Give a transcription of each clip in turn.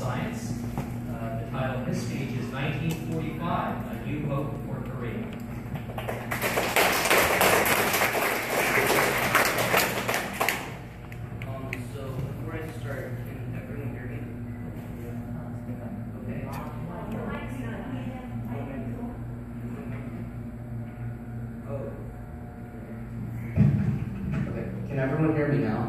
Science. The title of this speech is 1945, A New Hope for Korea. So before I start, can everyone hear me? Okay. Oh. Okay. Can everyone hear me now?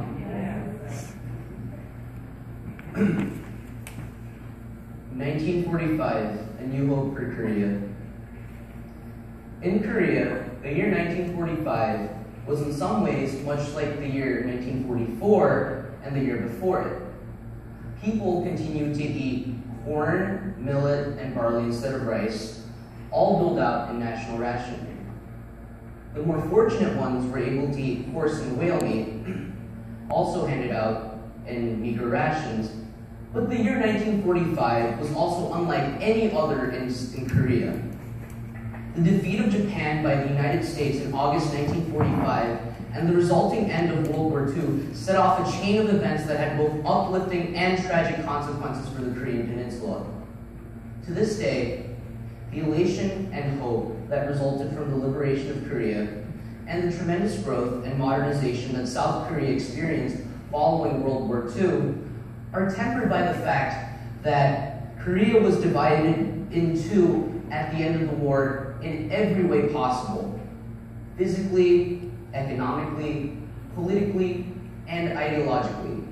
1945, A New Hope for Korea. In Korea, the year 1945 was in some ways much like the year 1944 and the year before it. People continued to eat corn, millet, and barley instead of rice, all doled out in national rationing. The more fortunate ones were able to eat horse and whale meat, also handed out in meager rations. But the year 1945 was also unlike any other in Korea. The defeat of Japan by the United States in August 1945 and the resulting end of World War II set off a chain of events that had both uplifting and tragic consequences for the Korean Peninsula. To this day, the elation and hope that resulted from the liberation of Korea and the tremendous growth and modernization that South Korea experienced following World War II are tempered by the fact that Korea was divided in two at the end of the war in every way possible: physically, economically, politically, and ideologically.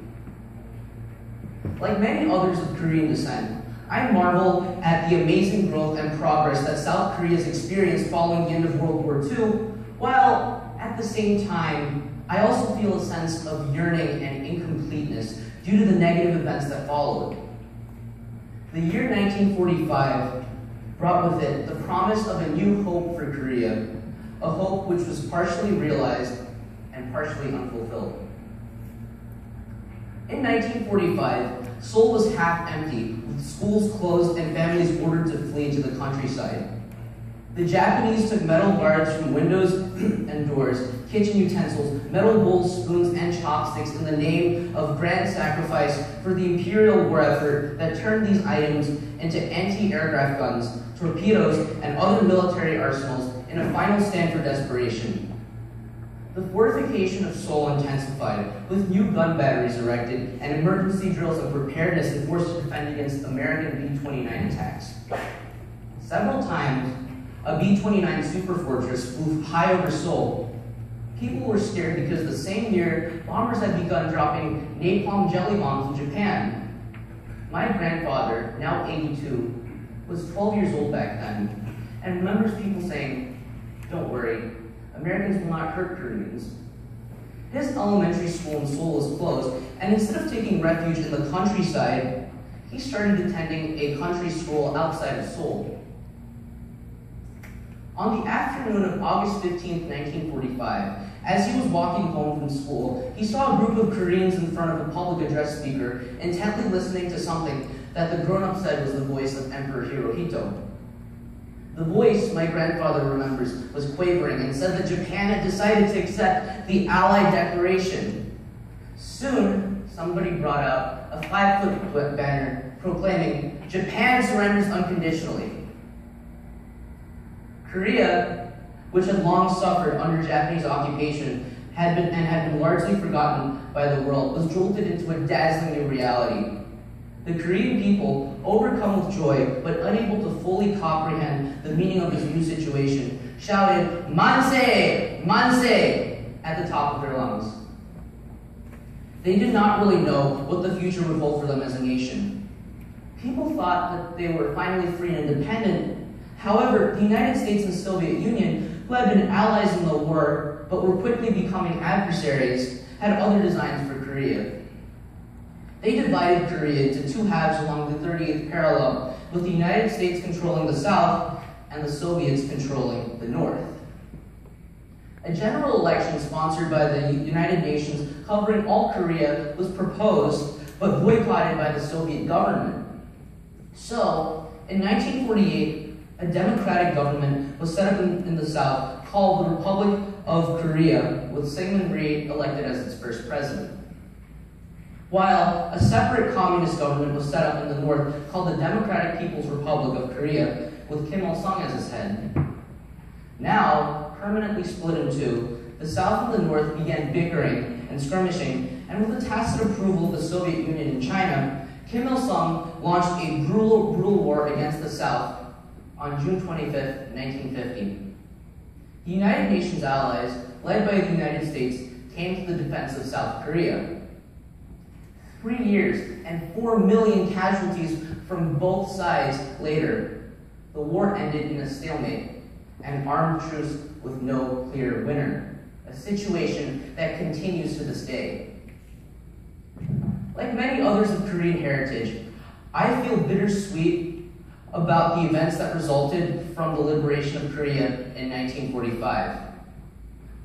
Like many others of Korean descent, I marvel at the amazing growth and progress that South Korea has experienced following the end of World War II, while at the same time, I also feel a sense of yearning and incompleteness due to the negative events that followed. The year 1945 brought with it the promise of a new hope for Korea, a hope which was partially realized and partially unfulfilled. In 1945, Seoul was half empty, with schools closed and families ordered to flee to the countryside. The Japanese took metal guards from windows and doors, kitchen utensils, metal bowls, spoons, and chopsticks in the name of grand sacrifice for the imperial war effort that turned these items into anti-aircraft guns, torpedoes, and other military arsenals in a final stand for desperation. The fortification of Seoul intensified, with new gun batteries erected and emergency drills of preparedness enforced to defend against American B-29 attacks. Several times, a B-29 Superfortress flew high over Seoul. People were scared because the same year, bombers had begun dropping napalm jelly bombs in Japan. My grandfather, now 82, was 12 years old back then, and remembers people saying, "Don't worry, Americans will not hurt Koreans." His elementary school in Seoul was closed, and instead of taking refuge in the countryside, he started attending a country school outside of Seoul. On the afternoon of August 15, 1945, as he was walking home from school, he saw a group of Koreans in front of a public address speaker, intently listening to something that the grown-up said was the voice of Emperor Hirohito. The voice, my grandfather remembers, was quavering and said that Japan had decided to accept the Allied Declaration. Soon, somebody brought out a 5-foot banner proclaiming, "Japan surrenders unconditionally." Korea, which had long suffered under Japanese occupation had been largely forgotten by the world, was jolted into a dazzling new reality. The Korean people, overcome with joy but unable to fully comprehend the meaning of this new situation, shouted, "Manse! Manse!" at the top of their lungs. They did not really know what the future would hold for them as a nation. People thought that they were finally free and independent. However, the United States and the Soviet Union, who had been allies in the war but were quickly becoming adversaries, had other designs for Korea. They divided Korea into two halves along the 30th parallel, with the United States controlling the south and the Soviets controlling the north. A general election sponsored by the United Nations covering all Korea was proposed, but boycotted by the Soviet government. So, in 1948, a democratic government was set up in the south called the Republic of Korea, with Syngman Rhee elected as its first president. while a separate communist government was set up in the north called the Democratic People's Republic of Korea, with Kim Il-sung as its head. Now, permanently split in two, the South and the North began bickering and skirmishing, and with the tacit approval of the Soviet Union and China, Kim Il-sung launched a brutal war against the South on June 25, 1950. The United Nations allies, led by the United States, came to the defense of South Korea. 3 years and 4 million casualties from both sides later, the war ended in a stalemate, an armed truce with no clear winner, a situation that continues to this day. Like many others of Korean heritage, I feel bittersweet about the events that resulted from the liberation of Korea in 1945.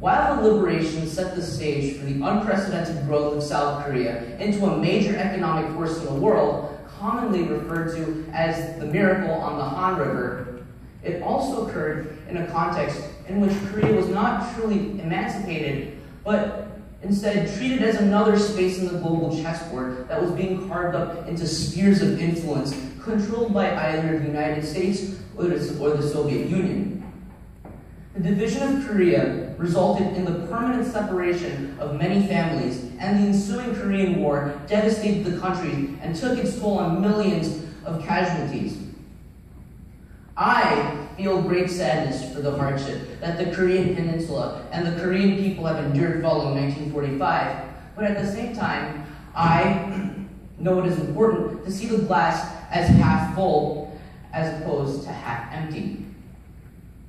While the liberation set the stage for the unprecedented growth of South Korea into a major economic force in the world, commonly referred to as the miracle on the Han River, it also occurred in a context in which Korea was not truly emancipated, but instead treated as another space in the global chessboard that was being carved up into spheres of influence controlled by either the United States or the Soviet Union. The division of Korea resulted in the permanent separation of many families, and the ensuing Korean War devastated the country and took its toll on millions of casualties. I feel great sadness for the hardship that the Korean Peninsula and the Korean people have endured following 1945, but at the same time, I know it is important to see the glass as half full as opposed to half empty.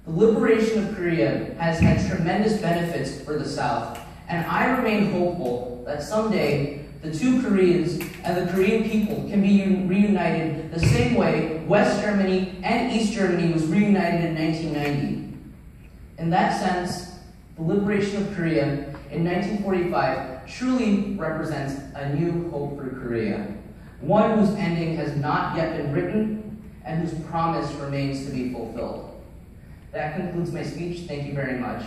The liberation of Korea has had tremendous benefits for the South, and I remain hopeful that someday the two Koreans and the Korean people can be reunited the same way West Germany and East Germany was reunited in 1990. In that sense, the liberation of Korea in 1945 truly represents a new hope for Korea, one whose ending has not yet been written and whose promise remains to be fulfilled. That concludes my speech. Thank you very much.